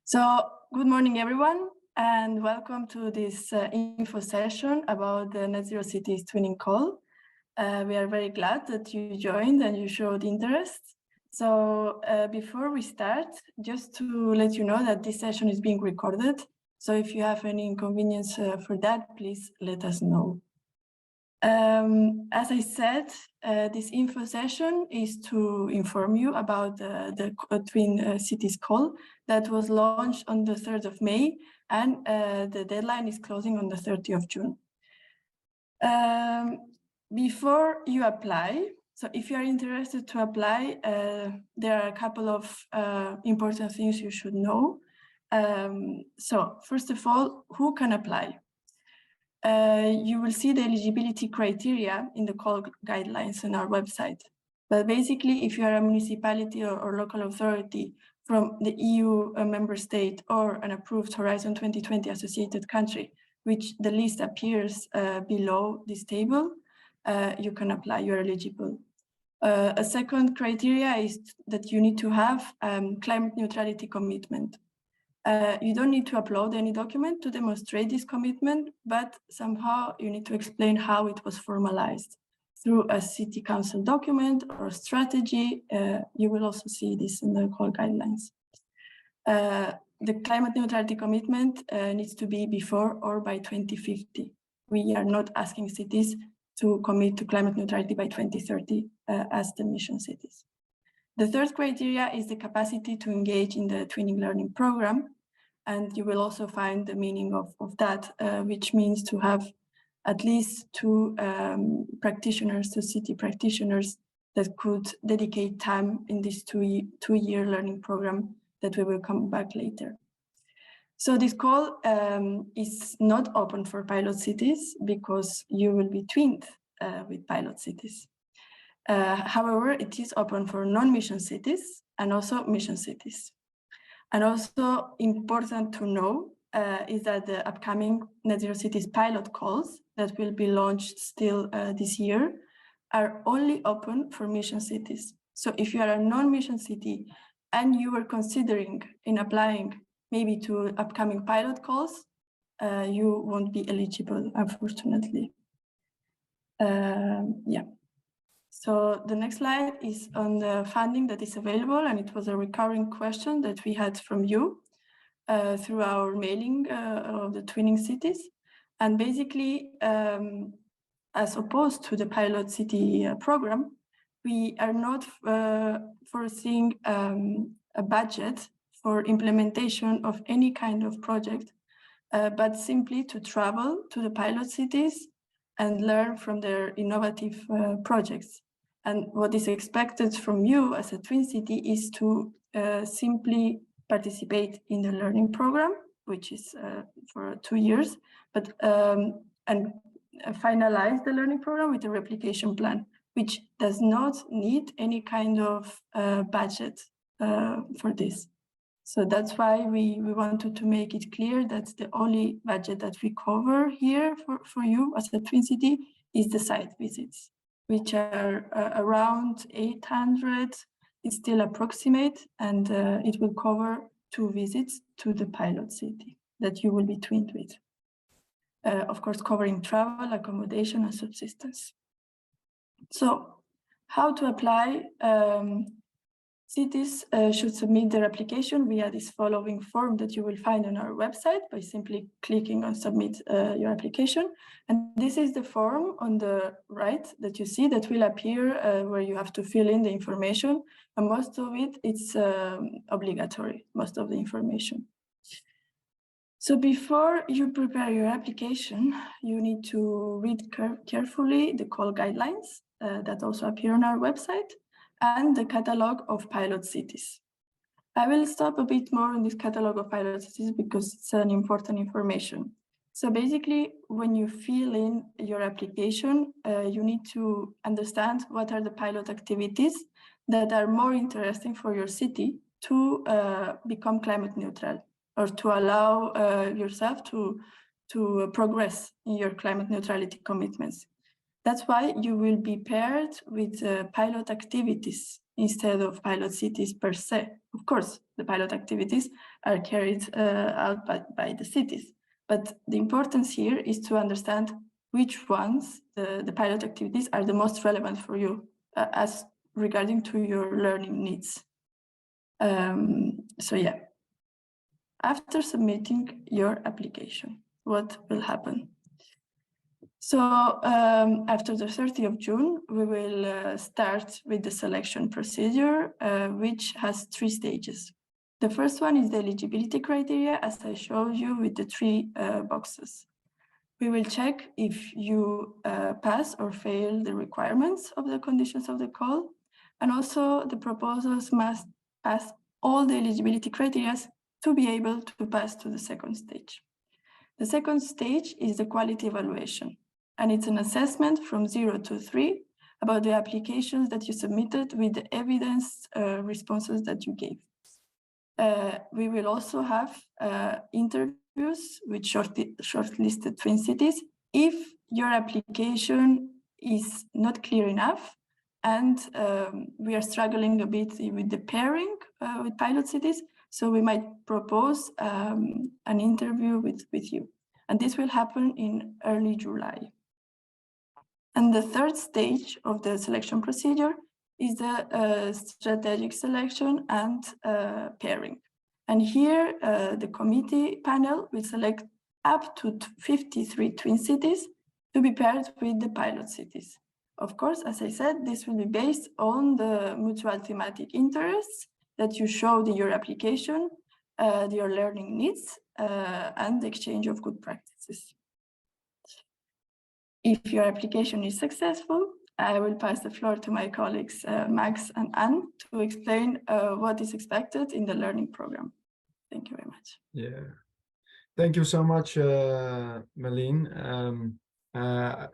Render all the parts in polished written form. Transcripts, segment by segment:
So good morning, everyone, and welcome to this info session about the NetZeroCities twinning call. We are very glad that you joined and you showed interest. So before we start, just to let you know that this session is being recorded. So if you have any inconvenience for that, please let us know. As I said, this info session is to inform you about the Twin Cities call that was launched on the 3rd of May, and the deadline is closing on the 30th of June. Before you apply, so if you are interested to apply, there are a couple of important things you should know. So first of all, who can apply? You will see the eligibility criteria in the call guidelines on our website. But basically, if you are a municipality or local authority from the EU member state or an approved Horizon 2020 associated country, which the list appears below this table, you can apply, you're eligible. A second criteria is that you need to have climate neutrality commitment. You don't need to upload any document to demonstrate this commitment, but somehow you need to explain how it was formalized through a city council document or strategy. You will also see this in the call guidelines. The climate neutrality commitment needs to be before or by 2050. We are not asking cities to commit to climate neutrality by 2030 as the mission cities. The third criteria is the capacity to engage in the twinning learning program. And you will also find the meaning of that, which means to have at least two practitioners, two city practitioners that could dedicate time in this two-year learning program that we will come back later. So this call is not open for pilot cities because you will be twinned with pilot cities. However, it is open for non-mission cities and also mission cities. And also important to know is that the upcoming NetZeroCities pilot calls that will be launched still this year are only open for mission cities. So if you are a non-mission city and you were considering in applying maybe to upcoming pilot calls, you won't be eligible, unfortunately. Yeah. So the next slide is on the funding that is available, and it was a recurring question that we had from you through our mailing of the twinning cities. And basically, as opposed to the pilot city program, we are not foreseeing a budget for implementation of any kind of project, but simply to travel to the pilot cities and learn from their innovative projects. And what is expected from you as a twin city is to simply participate in the learning program, which is for 2 years, but and finalize the learning program with a replication plan, which does not need any kind of budget for this. So that's why we wanted to make it clear that the only budget that we cover here for you as a twin city is the site visits, which are around 800. It's still approximate, and it will cover 2 visits to the pilot city that you will be twinned with. Of course, covering travel, accommodation, and subsistence. So how to apply? Cities should submit their application via this following form that you will find on our website by simply clicking on submit your application. And this is the form on the right that you see that will appear where you have to fill in the information. And most of it, it's obligatory, most of the information. So before you prepare your application, you need to read carefully the call guidelines that also appear on our website, and the catalog of pilot cities. I will stop a bit more on this catalog of pilot cities because it's an important information. So basically, when you fill in your application, you need to understand what are the pilot activities that are more interesting for your city to become climate neutral, or to allow yourself to progress in your climate neutrality commitments. That's why you will be paired with pilot activities instead of pilot cities per se. Of course, the pilot activities are carried out by the cities. But the importance here is to understand which ones the pilot activities are the most relevant for you as regarding to your learning needs. So yeah, after submitting your application, what will happen? So after the 30th of June, we will start with the selection procedure, which has 3 stages. The first one is the eligibility criteria, as I showed you with the 3 boxes. We will check if you pass or fail the requirements of the conditions of the call, and also the proposals must pass all the eligibility criteria to be able to pass to the second stage. The second stage is the quality evaluation, and it's an assessment from 0 to 3 about the applications that you submitted with the evidence responses that you gave. We will also have interviews with shortlisted twin cities if your application is not clear enough and we are struggling a bit with the pairing with pilot cities. So we might propose an interview with you. And this will happen in early July. And the third stage of the selection procedure is the strategic selection and pairing. And here, the committee panel will select up to 53 twin cities to be paired with the pilot cities. Of course, as I said, this will be based on the mutual thematic interests that you showed in your application, your learning needs, and the exchange of good practices. If your application is successful, I will pass the floor to my colleagues, Max and Anne, to explain what is expected in the learning program. Thank you very much. Yeah, thank you so much, Malene. I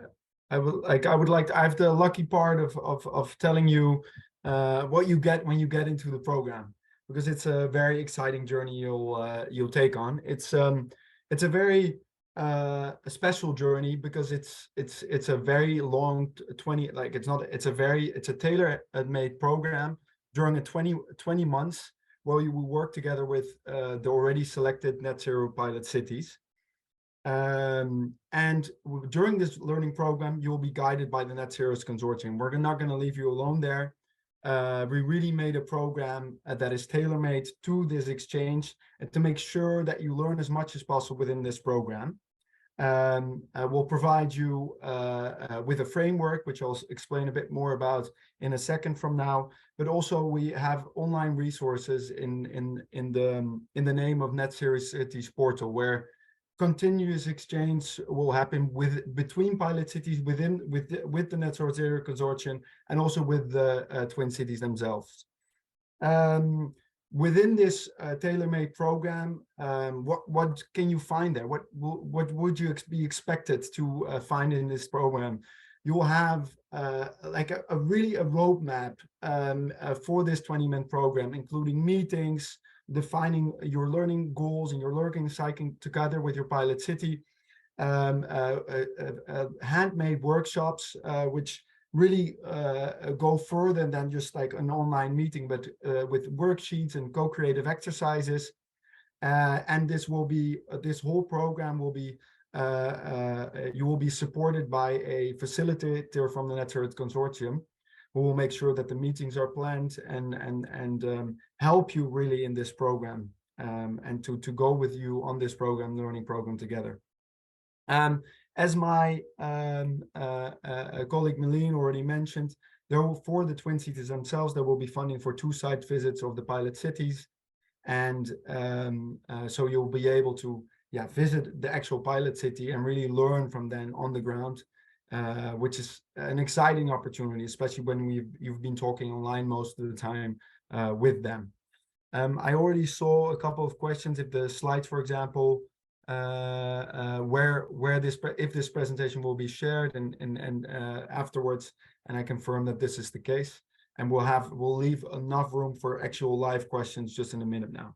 have the lucky part of telling you what you get when you get into the program, because it's a very exciting journey you'll take on. It's a very a special journey because it's a very long 20, like it's a tailor-made program during a 20 months where you will work together with the already selected net zero pilot cities. And during this learning program, you'll be guided by the NetZeroCities consortium. We're not going to leave you alone there. We really made a program that is tailor-made to this exchange and to make sure that you learn as much as possible within this program. We'll provide you with a framework, which I'll explain a bit more about in a second from now. But also we have online resources in the name of NetZeroCities portal, where continuous exchange will happen between pilot cities with the NetZeroCities consortium and also with the twin cities themselves. Within this tailor-made program, what can you find there? What would you be expected to find in this program? You will have like a roadmap for this 20-month program, including meetings, defining your learning goals and your learning cycle together with your pilot city, handmade workshops, which really go further than just like an online meeting, but with worksheets and co-creative exercises. And this whole program will be, you will be supported by a facilitator from the NetZeroCities consortium, who will make sure that the meetings are planned and help you really in this program, and to go with you on this learning program together. As my colleague Malene already mentioned, for the twin cities themselves, there will be funding for 2 site visits of the pilot cities. And so you'll be able to visit the actual pilot city and really learn from them on the ground, which is an exciting opportunity, especially when you've been talking online most of the time with them. I already saw a couple of questions. If the slides, for example, if this presentation will be shared and afterwards, and I confirm that this is the case, and we'll leave enough room for actual live questions just in a minute now.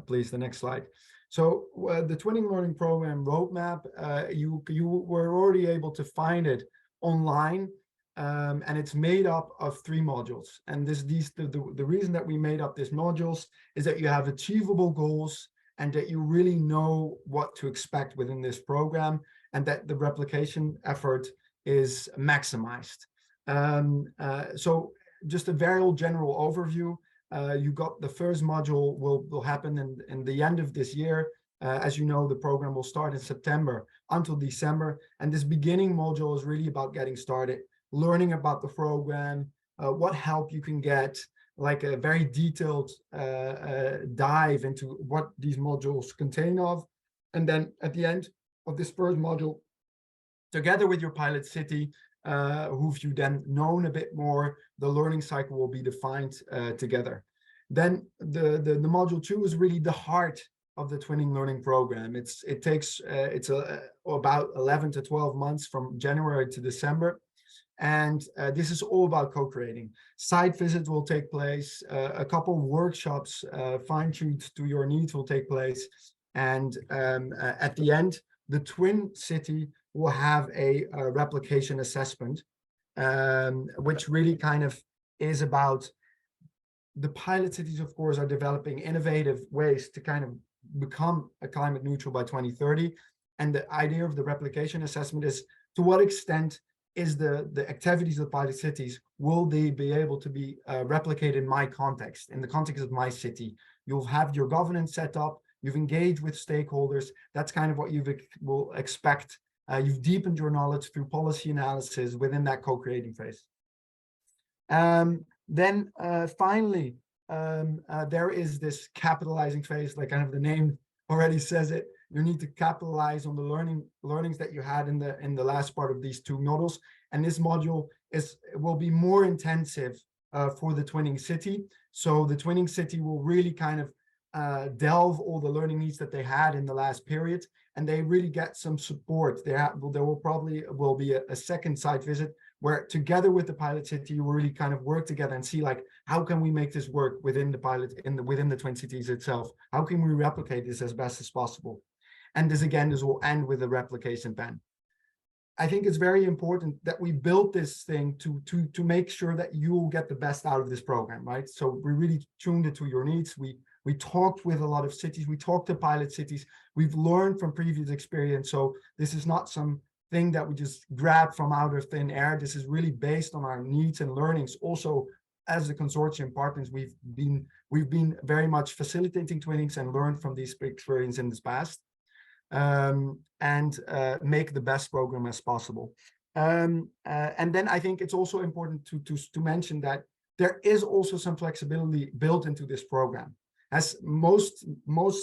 Please, the next slide. So the Twinning Learning Program roadmap, you were already able to find it online. and it's made up of 3 modules. And the reason that we made up these modules is that you have achievable goals and that you really know what to expect within this program, and that the replication effort is maximized. So just a very general overview. You got the first module will happen in the end of this year. As you know, the program will start in September until December. And this beginning module is really about getting started, learning about the program, what help you can get, like a very detailed dive into what these modules contain of. And then at the end of this first module, together with your pilot city, who've you then known a bit more, the learning cycle will be defined together. Then the module 2 is really the heart of the twinning learning program. It's about 11 to 12 months from January to December. And this is all about co-creating. Site visits will take place, a couple of workshops fine-tuned to your needs will take place. And at the end, the twin city will have a replication assessment, which really kind of is about the pilot cities, of course, are developing innovative ways to kind of become a climate neutral by 2030. And the idea of the replication assessment is, to what extent is the activities of the pilot cities, will they be able to be replicated in my context, in the context of my city? You'll have your governance set up, you've engaged with stakeholders. That's kind of what you will expect. You've deepened your knowledge through policy analysis within that co-creating phase. Then finally, there is this capitalizing phase, like kind of the name already says it. You need to capitalize on the learnings that you had in the last part of these 2 modules. And this module will be more intensive for the twinning city. So the twinning city will really kind of delve all the learning needs that they had in the last period, and they really get some support. There will probably be a second site visit where, together with the pilot city, you will really kind of work together and see, like, how can we make this work within the pilot, within the twin cities itself? How can we replicate this as best as possible? And this will end with a replication pen. I think it's very important that we build this thing to make sure that you will get the best out of this program, right? So we really tuned it to your needs. We talked with a lot of cities. We talked to pilot cities. We've learned from previous experience. So this is not something that we just grab from out of thin air. This is really based on our needs and learnings. Also, as the consortium partners, we've been very much facilitating twinnings and learned from these experiences in the past. And make the best program as possible. And then I think it's also important to mention that there is also some flexibility built into this program. As most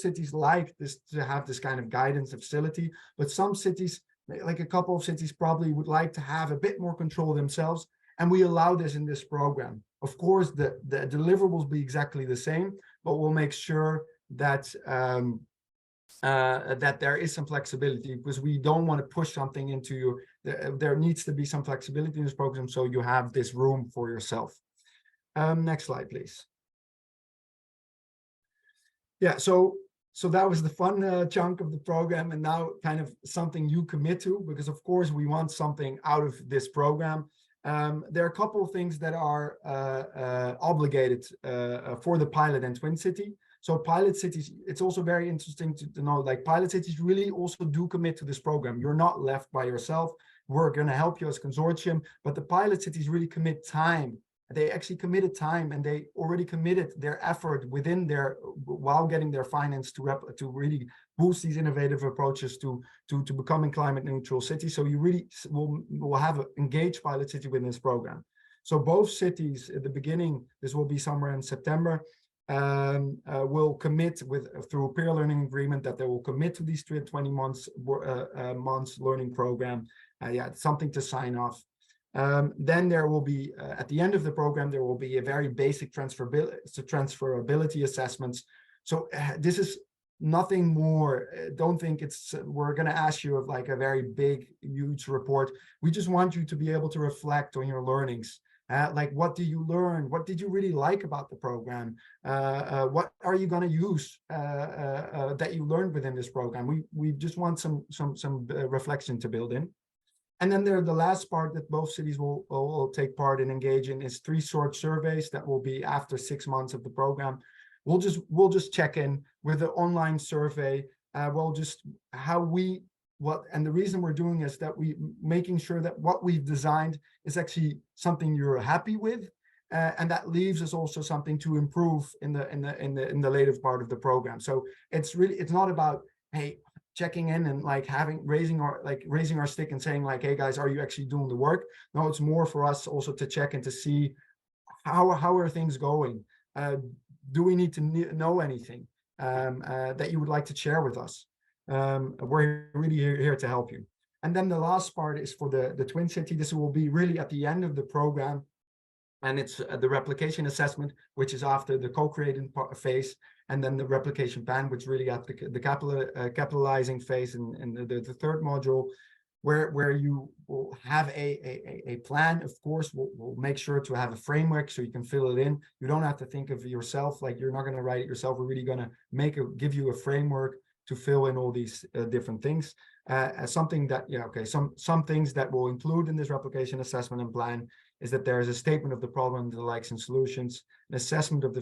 cities like this to have this kind of guidance and facility, but some cities, like a couple of cities, probably would like to have a bit more control themselves, and we allow this in this program. Of course, the deliverables be exactly the same, but we'll make sure that that there is some flexibility, because we don't want to push something into you. There needs to be some flexibility in this program, so you have this room for yourself. Next slide, please. Yeah, so that was the fun chunk of the program, and now kind of something you commit to, because of course we want something out of this program. There are a couple of things that are obligated for the pilot and twin city. So pilot cities, it's also very interesting to know, like, pilot cities really also do commit to this program. You're not left by yourself. We're going to help you as consortium, but the pilot cities really commit time. They actually committed time, and they already committed their effort within while getting their finance to really boost these innovative approaches to becoming climate neutral cities. So you really will have an engaged pilot city within this program. So both cities at the beginning, this will be somewhere in September, will commit through a peer learning agreement that they will commit to these 20 months learning program. Yeah, it's something to sign off. Then there will be, at the end of the program, there will be a very basic transferability assessments. So this is nothing more. Don't think we're going to ask you of like a very big, huge report. We just want you to be able to reflect on your learnings. Like, what do you learn? What did you really like about the program? What are you going to use that you learned within this program? We just want some reflection to build in. And then the last part that both cities will take part in, engage in, is 3 short surveys that will be after 6 months of the program. We'll just check in with an online survey. We'll just and the reason we're doing is that making sure that what we've designed is actually something you're happy with, and that leaves us also something to improve in the later part of the program. So it's not about, hey, checking in and like raising our stick and saying like, hey guys, are you actually doing the work? No, it's more for us also to check and to see how are things going. Do we need to know anything that you would like to share with us? We're really here to help you. And then the last part is for the Twin City. This will be really at the end of the program, and it's the replication assessment, which is after the co-creating phase, and then the replication plan, which really at the capitalizing phase and the third module, where you will have a plan. Of course, we'll make sure to have a framework so you can fill it in. You don't have to think of yourself, like you're not going to write it yourself. We're really going to give you a framework to fill in all these different things. As something that, some things that will include in this replication assessment and plan is that there is a statement of the problem, the likes and solutions, an assessment of the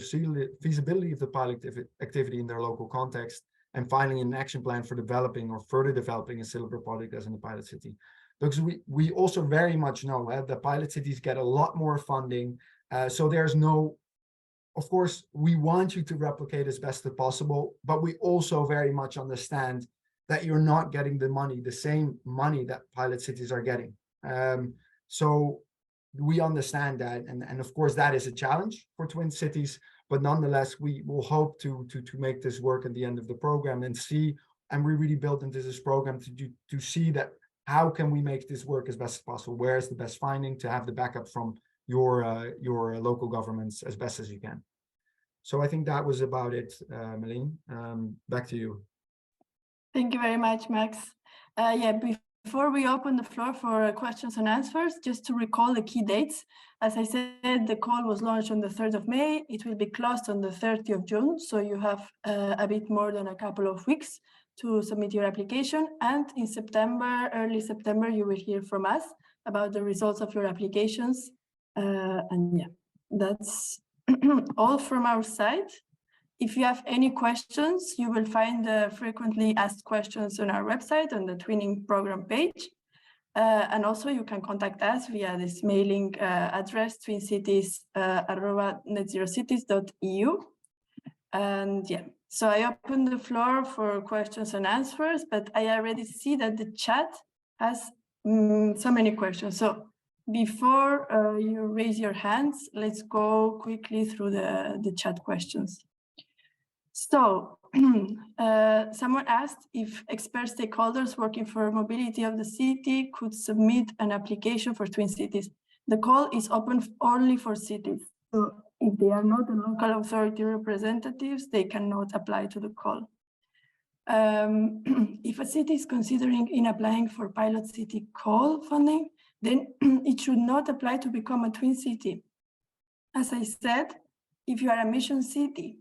feasibility of the pilot activity in their local context, and finally an action plan for developing or further developing a similar project as in the pilot city. Because we also very much know that pilot cities get a lot more funding. So there's no, of course, we want you to replicate as best as possible, but we also very much understand that you're not getting the same money that pilot cities are getting. So we understand that, and of course that is a challenge for Twin Cities, but nonetheless we will hope to make this work at the end of the program and we really built into this program to see that how can we make this work as best as possible, where is the best finding, to have the backup from your local governments as best as you can. So I think that was about it, Malene. Back to you. Thank you very much, Max. Before we open the floor for questions and answers, just to recall the key dates. As I said, the call was launched on the 3rd of May. It will be closed on the 30th of June. So you have a bit more than a couple of weeks to submit your application. And in September, early September, you will hear from us about the results of your applications. That's all from our side. If you have any questions, you will find the frequently asked questions on our website on the Twinning program page. And also you can contact us via this mailing address, twincities@netzerocities.eu. And so I open the floor for questions and answers, but I already see that the chat has so many questions. So before you raise your hands, let's go quickly through the chat questions. So someone asked if expert stakeholders working for mobility of the city could submit an application for Twin Cities. The call is open only for cities. So if they are not the local authority representatives, they cannot apply to the call. If a city is considering in applying for pilot city call funding, then it should not apply to become a twin city. As I said, if you are a mission city,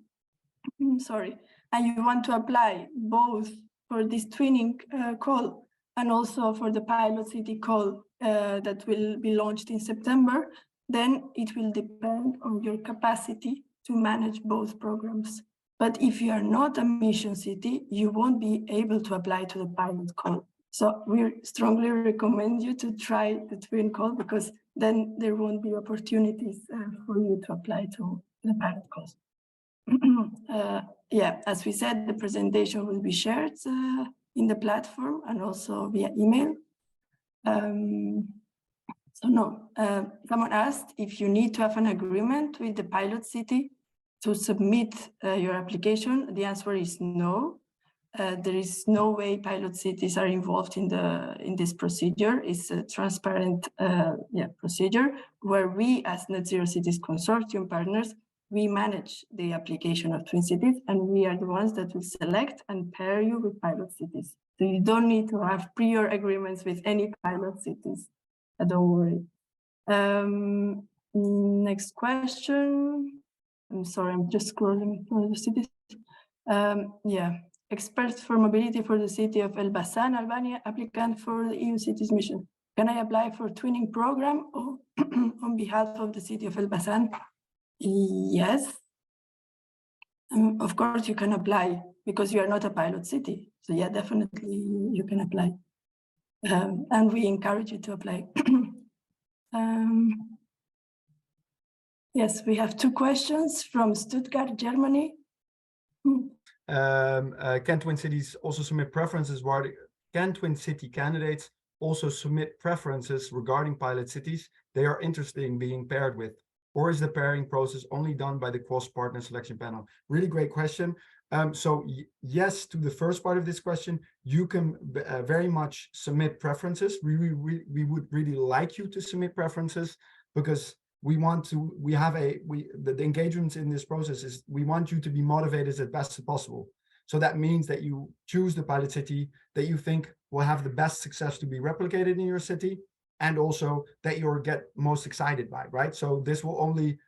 and you want to apply both for this twinning call and also for the pilot city call that will be launched in September, then it will depend on your capacity to manage both programs. But if you are not a mission city, you won't be able to apply to the pilot call. So we strongly recommend you to try the twin call, because then there won't be opportunities for you to apply to the pilot calls. As we said, the presentation will be shared in the platform and also via email. Someone asked if you need to have an agreement with the pilot city to submit your application. The answer is no. There is no way pilot cities are involved in this procedure. It's a transparent procedure where we, as NetZeroCities consortium partners, we manage the application of Twin Cities, and we are the ones that will select and pair you with pilot cities. So you don't need to have prior agreements with any pilot cities. Don't worry. Next question. I'm sorry, I'm just scrolling through the cities. Experts for mobility for the city of Elbasan, Albania, applicant for the EU Cities Mission. Can I apply for twinning program on behalf of the city of Elbasan? Yes. Of course, you can apply because you are not a pilot city. So yeah, definitely you can apply. And we encourage you to apply. Yes, we have 2 questions from Stuttgart, Germany. Can Twin Cities also submit preferences? Can Twin City candidates also submit preferences regarding pilot cities they are interested in being paired with? Or is the pairing process only done by the cross-partner selection panel? Really great question. So yes, to the first part of this question, you can very much submit preferences. We would really like you to submit preferences because the engagement in this process is we want you to be motivated as best as possible. So that means that you choose the pilot city that you think will have the best success to be replicated in your city, and also that you'll get most excited by, right? So this will only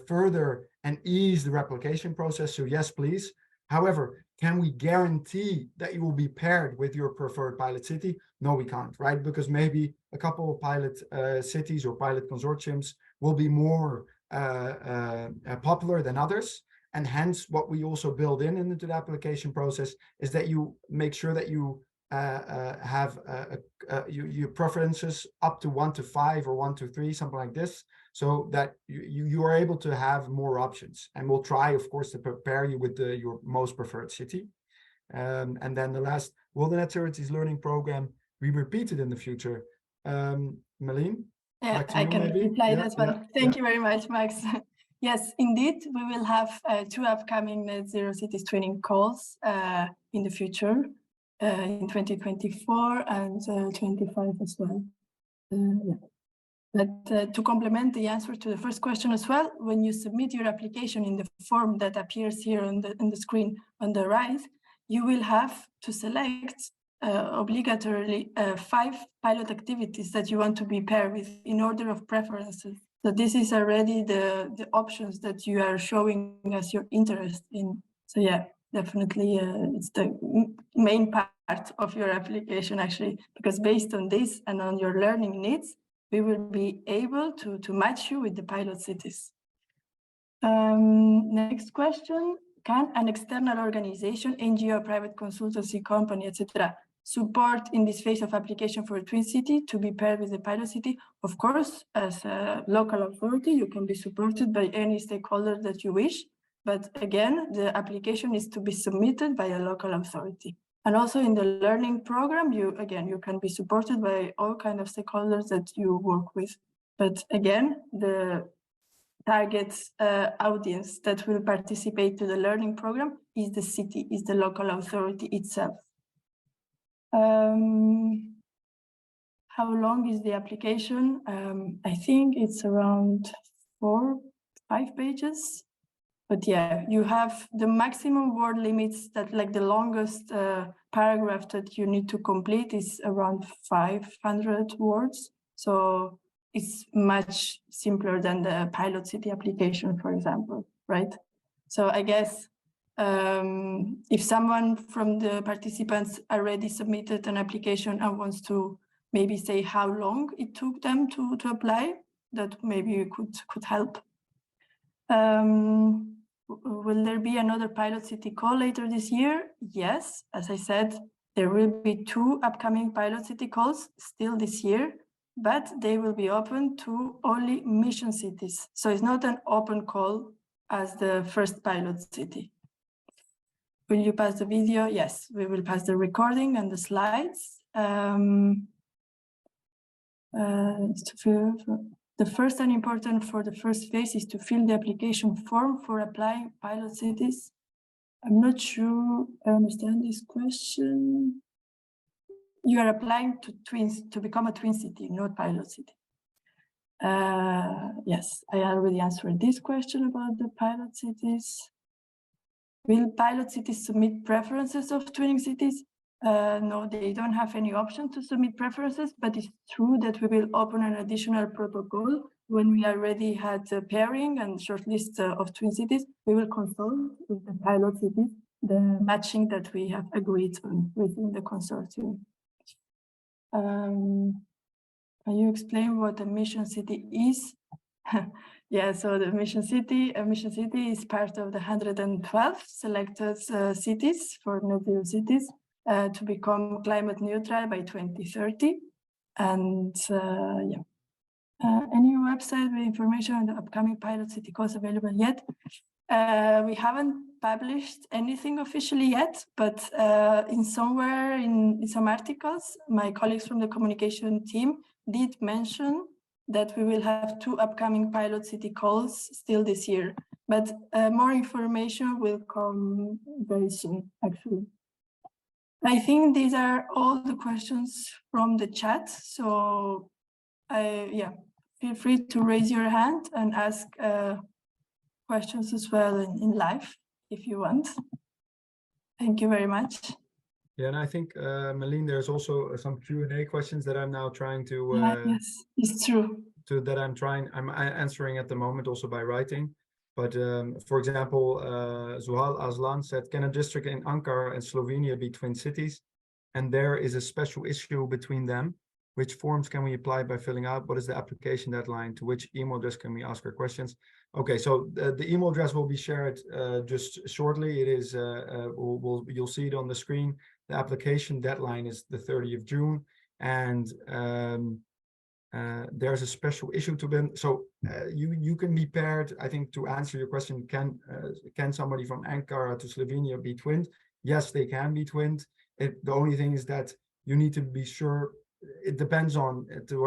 further and ease the replication process. So yes, please. However, can we guarantee that you will be paired with your preferred pilot city? No, we can't, right? Because maybe a couple of pilot cities or pilot consortiums will be more popular than others. And hence, what we also build into the application process is that you make sure that you have your preferences up to 1 to 5 or 1 to 3, something like this, so that you are able to have more options. And we'll try, of course, to prepare you with your most preferred city. And then the last, will the NetZeroCities learning program be repeated in the future? Malene? Yeah, I can reply that one. Thank you very much, Max. Yes, indeed, we will have 2 upcoming NetZeroCities training calls in the future, in 2024 and 25 as well. Yeah. But to complement the answer to the first question as well, when you submit your application in the form that appears here on the screen on the right, you will have to select obligatorily 5 pilot activities that you want to be paired with in order of preferences. So this is already the options that you are showing us your interest in. So yeah, definitely it's the main part of your application actually, because based on this and on your learning needs, we will be able to match you with the pilot cities. Next question, can an external organization, NGO, private consultancy company, etc., support in this phase of application for a twin city to be paired with the pilot city? Of course, as a local authority, you can be supported by any stakeholder that you wish. But again, the application is to be submitted by a local authority. And also in the learning program, you can be supported by all kinds of stakeholders that you work with. But again, the target audience that will participate to the learning program is the city, is the local authority itself. How long is the application? I think it's around 4-5 pages. But yeah, you have the maximum word limits that, like, the longest paragraph that you need to complete is around 500 words. So it's much simpler than the pilot city application, for example, right? So I guess if someone from the participants already submitted an application and wants to maybe say how long it took them to apply, that maybe could help. Will there be another pilot city call later this year? Yes, as I said, there will be 2 upcoming pilot city calls still this year, but they will be open to only mission cities. So it's not an open call as the first pilot city. Will you pass the video? Yes, we will pass the recording and the slides. The first and important for the first phase is to fill the application form for applying pilot cities. I'm not sure I understand this question. You are applying to become a twin city, not pilot city. Yes, I already answered this question about the pilot cities. Will pilot cities submit preferences of twinning cities? No, they don't have any option to submit preferences, but it's true that we will open an additional protocol when we already had a pairing and shortlist of twin cities. We will consult with the pilot cities the matching that we have agreed on within the consortium. Can you explain what a mission city is? Yeah, so the mission city is part of the 112 selected cities for NetZeroCities to become climate neutral by 2030. And yeah, any website with information on the upcoming pilot city calls available yet? We haven't published anything officially yet, but in some articles, my colleagues from the communication team did mention that we will have 2 upcoming pilot city calls still this year, but more information will come very soon, actually. I think these are all the questions from the chat, so yeah, feel free to raise your hand and ask questions as well in live if you want. Thank you very much. Yeah, and I think, Malene, there's also some Q&A questions that I'm now trying to... yes, it's true. I'm answering at the moment also by writing. But for example, Zuhal Aslan said, can a district in Ankara and Slovenia be twin cities? And there is a special issue between them. Which forms can we apply by filling out? What is the application deadline? To which email address can we ask our questions? Okay, so the email address will be shared just shortly. It is, you'll see it on the screen. The application deadline is the 30th of June. And there's a special issue to them. So you can be paired. I think to answer your question, can somebody from Ankara to Slovenia be twinned? Yes, they can be twinned. The only thing is that you need to be sure. It depends on to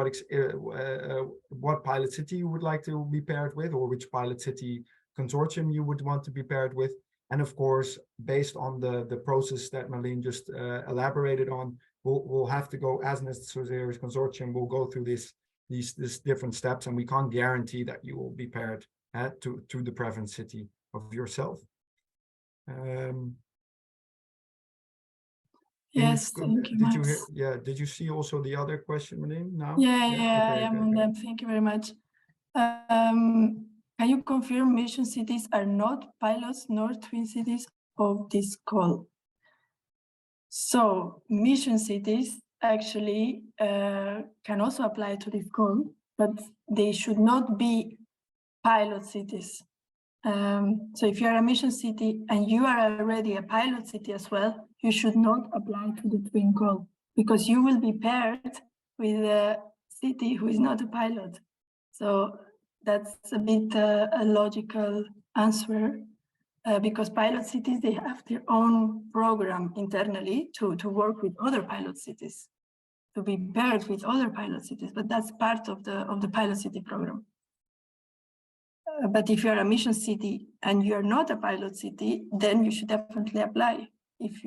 what pilot city you would like to be paired with, or which pilot city consortium you would want to be paired with. And of course, based on the process that Malene just elaborated on, we'll have to go as NetZeroCities consortium. We'll go through these different steps, and we can't guarantee that you will be paired to the preference city of yourself. Yes, thank you, Max. Did you see also the other question, Malene, now? Yeah, I am on them. Thank you very much. Can you confirm mission cities are not pilots nor twin cities of this call? So mission cities actually can also apply to this call, but they should not be pilot cities. So if you are a mission city and you are already a pilot city as well, you should not apply to the twin call, because you will be paired with a city who is not a pilot. So that's a bit a logical answer, because pilot cities, they have their own program internally to work with other pilot cities, to be paired with other pilot cities, but that's part of the pilot city program. But if you're a mission city and you're not a pilot city, then you should definitely apply if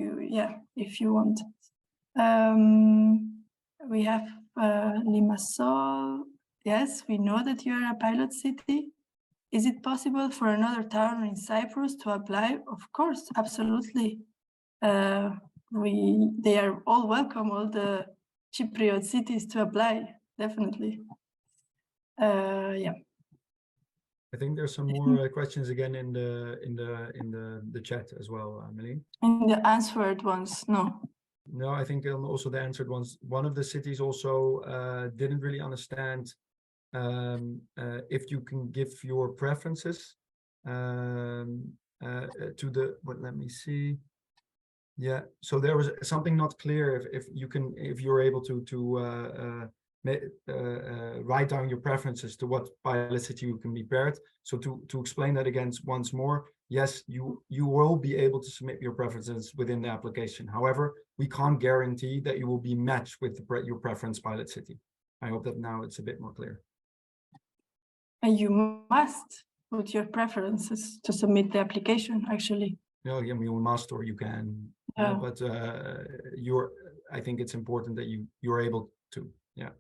you want. We have Limassol. Yes, we know that you're a pilot city. Is it possible for another town in Cyprus to apply? Of course, absolutely. They are all welcome, all the Cypriot cities, to apply, definitely. Yeah. I think there's some more questions again in the chat as well, Malene. In the answered ones, no. No, I think also the answered ones. One of the cities also didn't really understand if you can give your preferences to the. Let me see. Yeah, so there was something not clear if you're able to write down your preferences to what pilot city you can be paired. So to explain that again once more, yes, you will be able to submit your preferences within the application. However, we can't guarantee that you will be matched with your preference pilot city. I hope that now it's a bit more clear. And you must put your preferences to submit the application, actually. No, I mean, you must, or you can, but I think it's important that you're able to, yeah.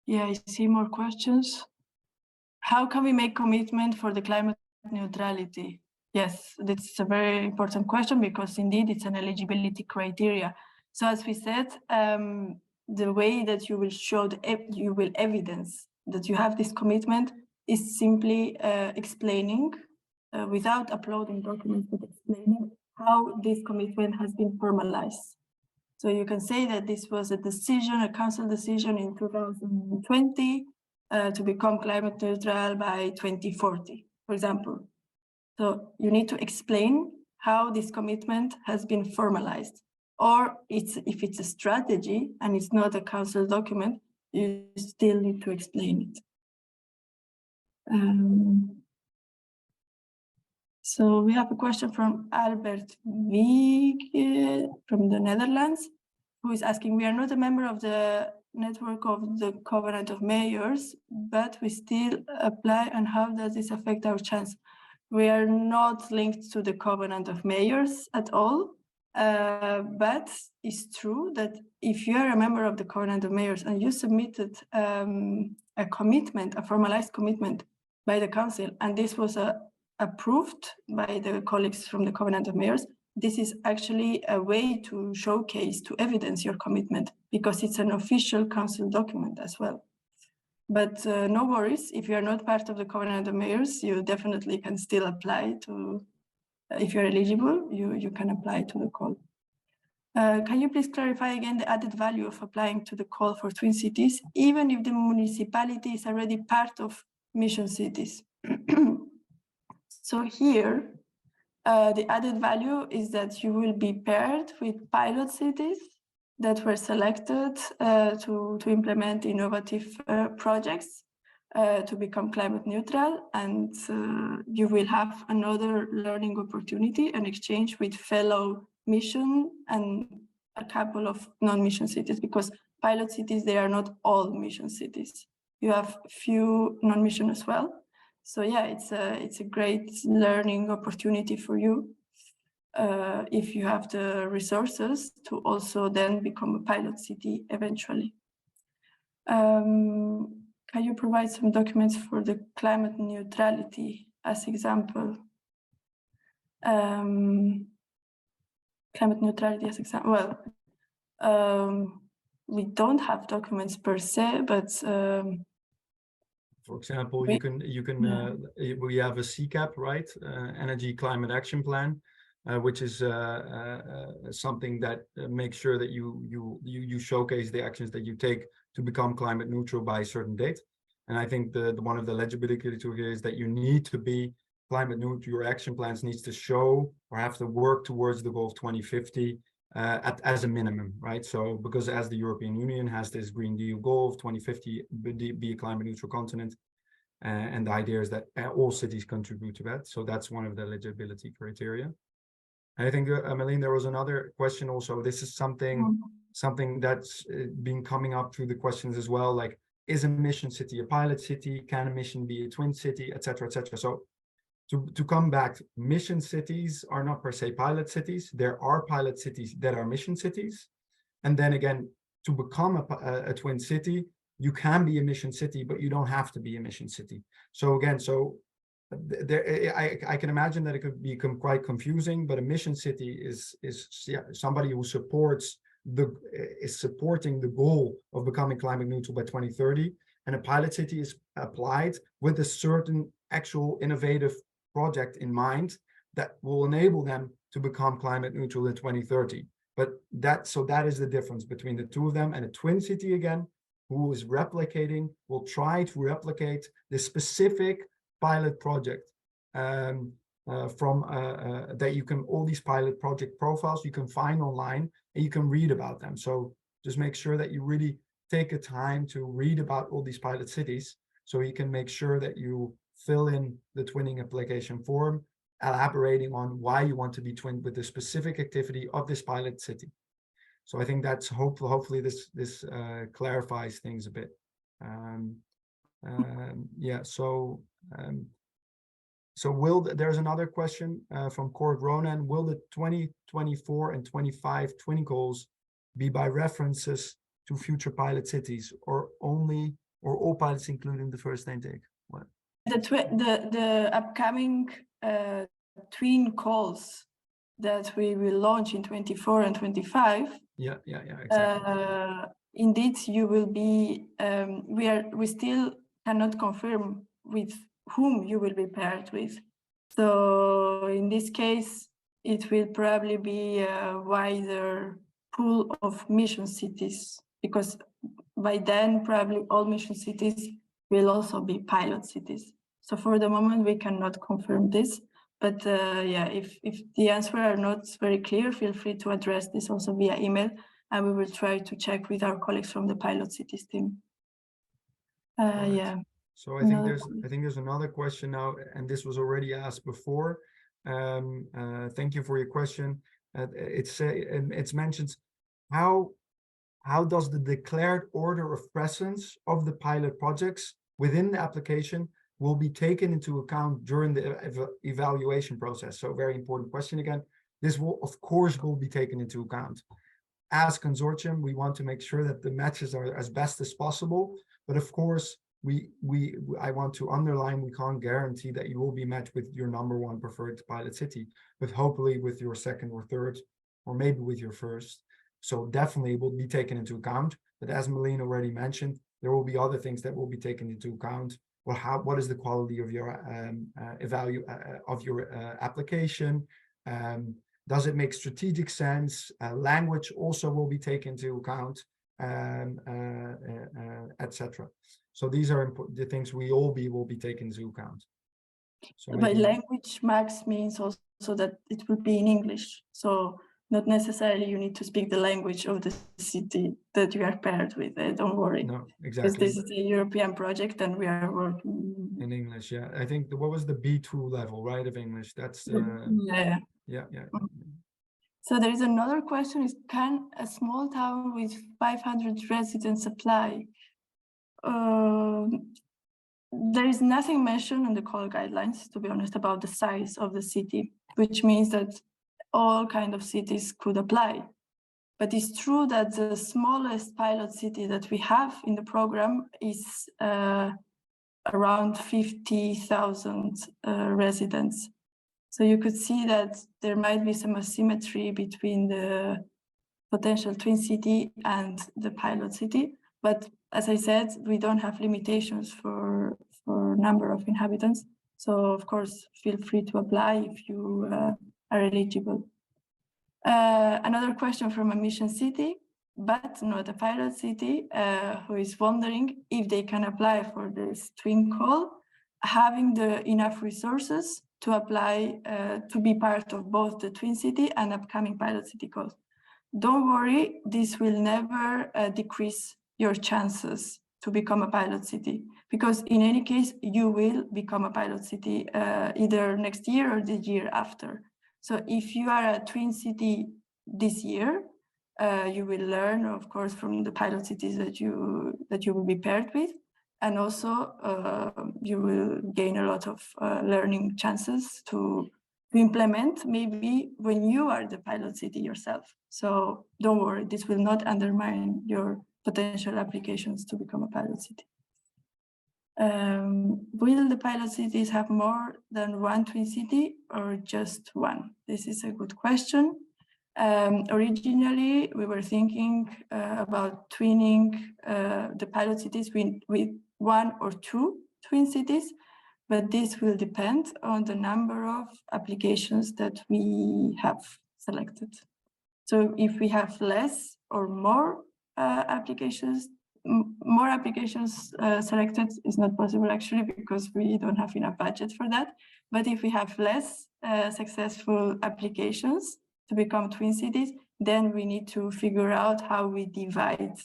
Yeah, I see more questions. How can we make commitment for the climate neutrality? Yes, that's a very important question, because indeed it's an eligibility criteria. So as we said, the way that you will show you will evidence that you have this commitment is simply explaining, without uploading documents, but explaining how this commitment has been formalized. So you can say that this was a decision, a council decision in 2020 to become climate neutral by 2040, for example. So you need to explain how this commitment has been formalized. Or if it's a strategy and it's not a council document, you still need to explain it. So we have a question from Albert Wieg from the Netherlands, who is asking, we are not a member of the network of the Covenant of Mayors, but we still apply, and how does this affect our chance? We are not linked to the Covenant of Mayors at all, but it's true that if you are a member of the Covenant of Mayors and you submitted a commitment, a formalized commitment by the council, and this was approved by the colleagues from the Covenant of Mayors, this is actually a way to showcase, to evidence your commitment, because it's an official council document as well. But no worries, if you're not part of the Covenant of Mayors, you definitely can still apply to, if you're eligible, you can apply to the call. Can you please clarify again the added value of applying to the call for twin cities, even if the municipality is already part of mission cities? So here, the added value is that you will be paired with pilot cities that were selected to implement innovative projects to become climate neutral, and you will have another learning opportunity and exchange with fellow mission and a couple of non-mission cities, because pilot cities, they are not all mission cities. You have few non-mission as well. So yeah, it's a great learning opportunity for you if you have the resources to also then become a pilot city eventually. Can you provide some documents for the climate neutrality as example? Climate neutrality as example. Well, we don't have documents per se, but for example, we have a CCAP, right? Energy Climate Action Plan, which is something that makes sure that you showcase the actions that you take to become climate neutral by a certain date. And I think one of the legibility here is that you need to be climate neutral. Your action plans needs to show or have to work towards the goal of 2050 as a minimum, right? So because as the European Union has this Green Deal goal of 2050 be a climate neutral continent, and the idea is that all cities contribute to that. So that's one of the eligibility criteria. And I think, Ameline, there was another question also. This is something that's been coming up through the questions as well, like, is a mission city a pilot city? Can a mission be a twin city, et cetera, et cetera? So to come back, mission cities are not per se pilot cities. There are pilot cities that are mission cities. And then again, to become a twin city, you can be a mission city, but you don't have to be a mission city. So again, I can imagine that it could become quite confusing, but a mission city is somebody who is supporting the goal of becoming climate neutral by 2030. And a pilot city is applied with a certain actual innovative project in mind that will enable them to become climate neutral in 2030. But that is the difference between the two of them. And a twin city, again, who is will try to replicate the specific pilot project that you can, all these pilot project profiles you can find online and you can read about them. So just make sure that you really take a time to read about all these pilot cities, so you can make sure that you fill in the twinning application form, elaborating on why you want to be twinned with the specific activity of this pilot city. So I think that's hopefully this clarifies things a bit. Yeah, so there's another question from Cord Ronan. Will the 2024 and 25 twin goals be by references to future pilot cities, or all pilots including the first intake? What? The upcoming twin calls that we will launch in 24 and 25. Yeah, exactly. Indeed, you will be. We still cannot confirm with whom you will be paired with. So in this case, it will probably be a wider pool of mission cities, because by then probably all mission cities will also be pilot cities. So for the moment, we cannot confirm this. But yeah, if the answers are not very clear, feel free to address this also via email, and we will try to check with our colleagues from the pilot cities team. Right. Yeah. So I think there's another question now, and this was already asked before. Thank you for your question. It's mentioned how does the declared order of presence of the pilot projects within the application will be taken into account during the evaluation process? So very important question again. This will, of course, be taken into account. As consortium, we want to make sure that the matches are as best as possible. But of course, I want to underline, we can't guarantee that you will be matched with your #1 preferred pilot city, but hopefully with your second or third, or maybe with your first. So definitely it will be taken into account. But as Malene already mentioned, there will be other things that will be taken into account. Well, what is the quality of your application? Does it make strategic sense? Language also will be taken into account, etc. So these are the things will be taken into account. So by language, Max means also that it will be in English. So not necessarily you need to speak the language of the city that you are paired with. Don't worry. No, exactly. Because this is a European project and we are working in English. Yeah, I think what was the B2 level, right, of English? That's yeah. So there is another question: is can a small town with 500 residents apply? There is nothing mentioned in the call guidelines, to be honest, about the size of the city, which means that all kinds of cities could apply. But it's true that the smallest pilot city that we have in the program is around 50,000 residents. So you could see that there might be some asymmetry between the potential twin city and the pilot city. But as I said, we don't have limitations for number of inhabitants. So of course, feel free to apply if you are eligible. Another question from a mission city, but not a pilot city, who is wondering if they can apply for this twin call, having the enough resources to apply to be part of both the twin city and upcoming pilot city calls. Don't worry, this will never decrease your chances to become a pilot city, because in any case, you will become a pilot city either next year or the year after. So if you are a twin city this year, you will learn, of course, from the pilot cities that you will be paired with, and also you will gain a lot of learning chances to implement maybe when you are the pilot city yourself. So don't worry, this will not undermine your potential applications to become a pilot city. Will the pilot cities have more than one twin city or just one? This is a good question. Originally, we were thinking about twinning the pilot cities with 1 or 2 twin cities, but this will depend on the number of applications that we have selected. So if we have less or more applications, more applications selected is not possible actually, because we don't have enough budget for that. But if we have less successful applications to become twin cities, then we need to figure out how we divide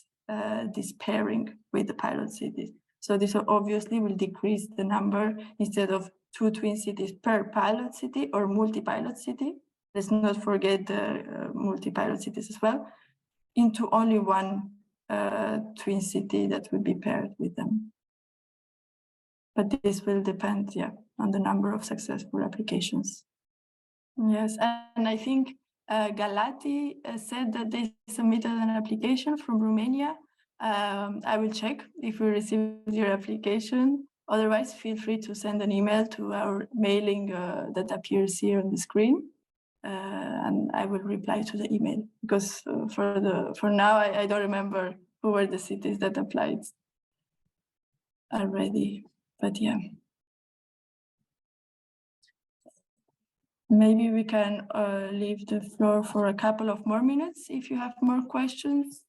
this pairing with the pilot cities. So this obviously will decrease the number, instead of 2 twin cities per pilot city or multi-pilot city. Let's not forget the multi-pilot cities as well, into only 1 twin city that will be paired with them. But this will depend, on the number of successful applications. Yes, and I think Galati said that they submitted an application from Romania. I will check if we received your application. Otherwise, feel free to send an email to our mailing that appears here on the screen. And I will reply to the email, because for now, I don't remember who were the cities that applied already, but yeah. Maybe we can leave the floor for a couple of more minutes if you have more questions.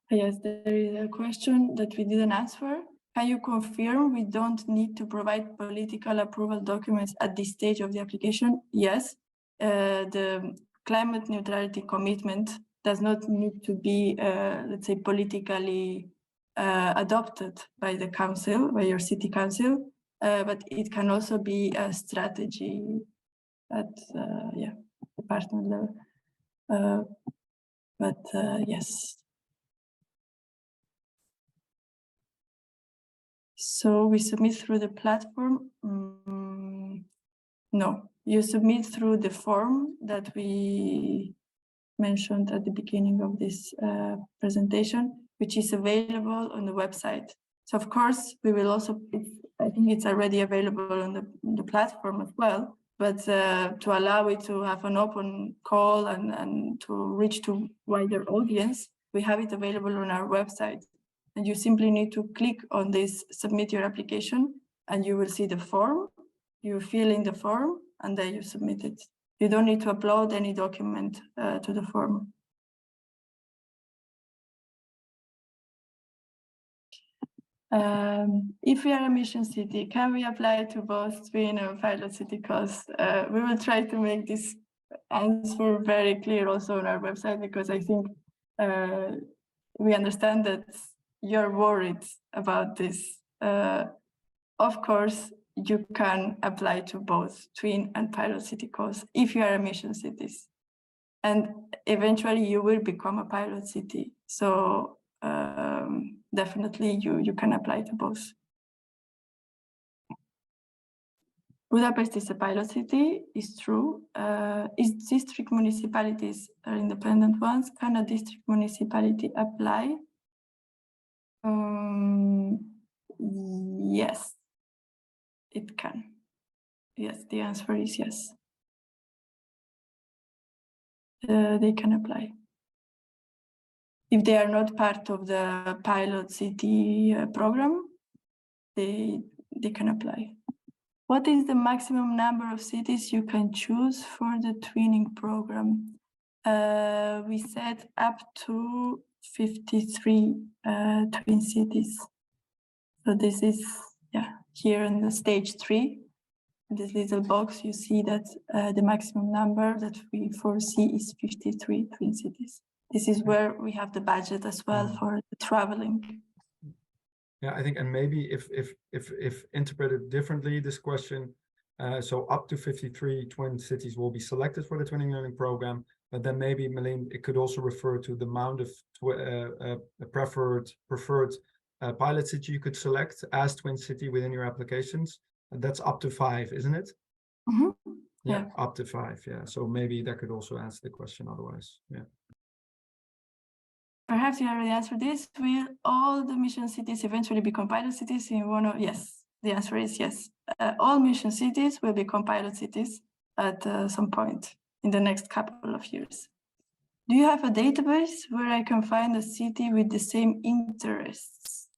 Yes, there is a question that we didn't answer. Can you confirm we don't need to provide political approval documents at this stage of the application? Yes, the climate neutrality commitment does not need to be, let's say, politically adopted by the council, by your city council, but it can also be a strategy at department level. Yes. So we submit through the platform. No, you submit through the form that we mentioned at the beginning of this presentation, which is available on the website. So of course, we will also, I think it's already available on the platform as well, but to allow it to have an open call and to reach to wider audience, we have it available on our website. And you simply need to click on this, submit your application, and you will see the form. You fill in the form, and then you submit it. You don't need to upload any document to the form. If we are a mission city, can we apply to both twin and pilot city costs? We will try to make this answer very clear also on our website, because I think we understand that you're worried about this. Of course, you can apply to both twin and pilot city costs if you are a mission cities. And eventually you will become a pilot city. So definitely you can apply to both. Budapest is a pilot city, is true. Is district municipalities are independent ones? Can a district municipality apply? Yes, it can. Yes, the answer is yes. They can apply. If they are not part of the pilot city program, they can apply. What is the maximum number of cities you can choose for the twinning program? We said up to 53 twin cities. So this is, here in the stage 3, in this little box, you see that the maximum number that we foresee is 53 twin cities. This is where we have the budget as well for the traveling. Yeah, I think, and maybe if interpreted differently, this question, so up to 53 twin cities will be selected for the twinning learning program, but then maybe, Malene, it could also refer to the amount of preferred pilot city you could select as twin city within your applications. And that's up to 5, isn't it? Mm-hmm. Yeah, up to 5. Yeah, so maybe that could also answer the question otherwise. Yeah. Perhaps you already answered this. Will all the mission cities eventually become pilot cities in one of? Yes, the answer is yes. All mission cities will become pilot cities at some point in the next couple of years. Do you have a database where I can find a city with the same interests?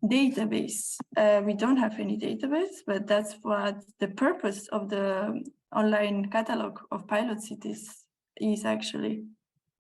Database. We don't have any database, but that's what the purpose of the online catalog of pilot cities is actually.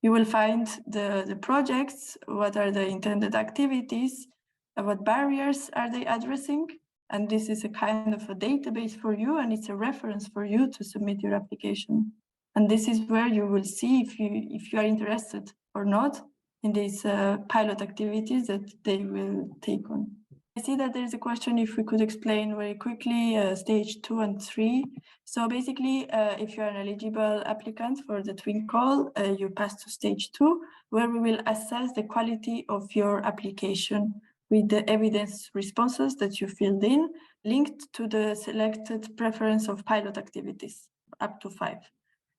You will find the projects, what are the intended activities, what barriers are they addressing, and this is a kind of a database for you, and it's a reference for you to submit your application. And this is where you will see if you are interested or not in these pilot activities that they will take on. I see that there's a question if we could explain very quickly stage 2 and 3. So basically, if you're an eligible applicant for the twin call, you pass to stage 2, where we will assess the quality of your application with the evidence responses that you filled in, linked to the selected preference of pilot activities, up to 5.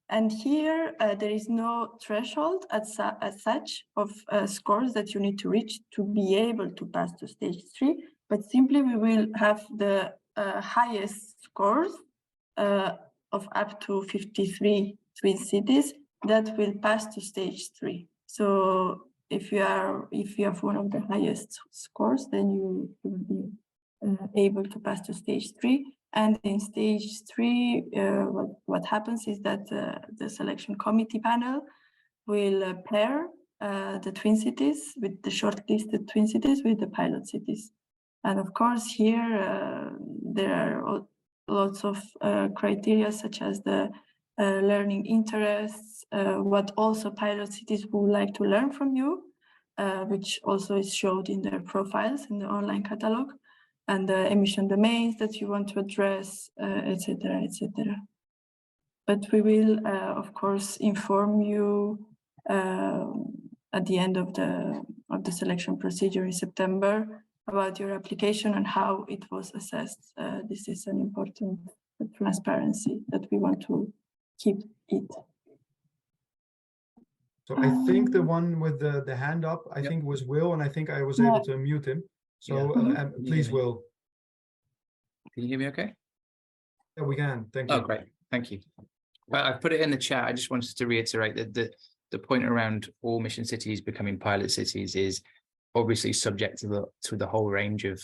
And here, there is no threshold as such of scores that you need to reach to be able to pass to stage 3, but simply we will have the highest scores of up to 53 twin cities that will pass to stage 3. So if you have one of the highest scores, then you will be able to pass to stage 3. And in stage 3, what happens is that the selection committee panel will pair the twin cities with the shortlisted twin cities with the pilot cities. And of course, here there are lots of criteria such as the learning interests, what also pilot cities would like to learn from you, which also is showed in their profiles in the online catalog, and the emission domains that you want to address, etc., etc. But we will, of course, inform you at the end of the selection procedure in September about your application and how it was assessed. This is an important transparency that we want to keep it. So I think the one with the hand up, I think was Will, and I think I was able to unmute him. So please, Will. Can you hear me okay? Yeah, we can. Thank you. Oh, great. Thank you. Well, I've put it in the chat. I just wanted to reiterate that the point around all mission cities becoming pilot cities is obviously subject to the whole range of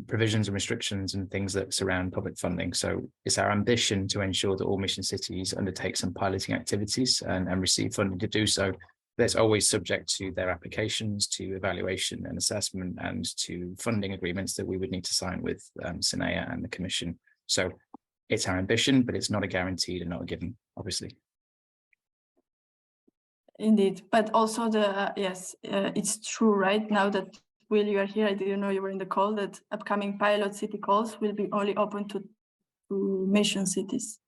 provisions and restrictions and things that surround public funding. So it's our ambition to ensure that all mission cities undertake some piloting activities and receive funding to do so. That's always subject to their applications, to evaluation and assessment, and to funding agreements that we would need to sign with SENEA and the Commission. So it's our ambition, but it's not a guaranteed and not a given, obviously. Indeed, but also yes, it's true, right? Now that Will, you are here, I didn't know you were in the call, that upcoming pilot city calls will be only open to mission cities.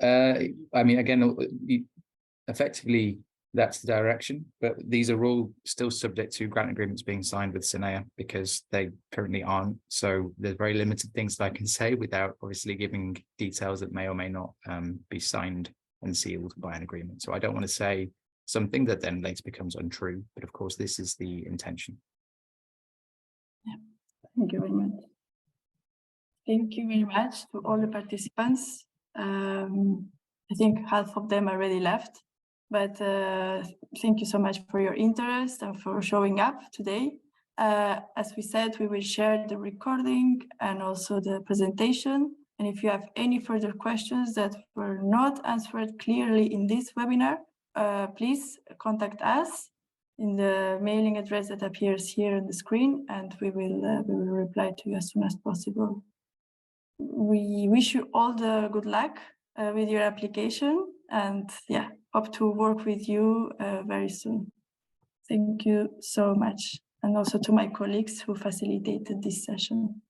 I mean, again, effectively, that's the direction, but these are all still subject to grant agreements being signed with SENEA because they currently aren't. So there's very limited things that I can say without obviously giving details that may or may not be signed and sealed by an agreement. So I don't want to say something that then later becomes untrue, but of course this is the intention. Yeah, thank you very much. Thank you very much to all the participants. I think half of them already left, but thank you so much for your interest and for showing up today. As we said, we will share the recording and also the presentation. And if you have any further questions that were not answered clearly in this webinar, please contact us in the mailing address that appears here on the screen, and we will reply to you as soon as possible. We wish you all the good luck with your application, and yeah, hope to work with you very soon. Thank you so much, and also to my colleagues who facilitated this session.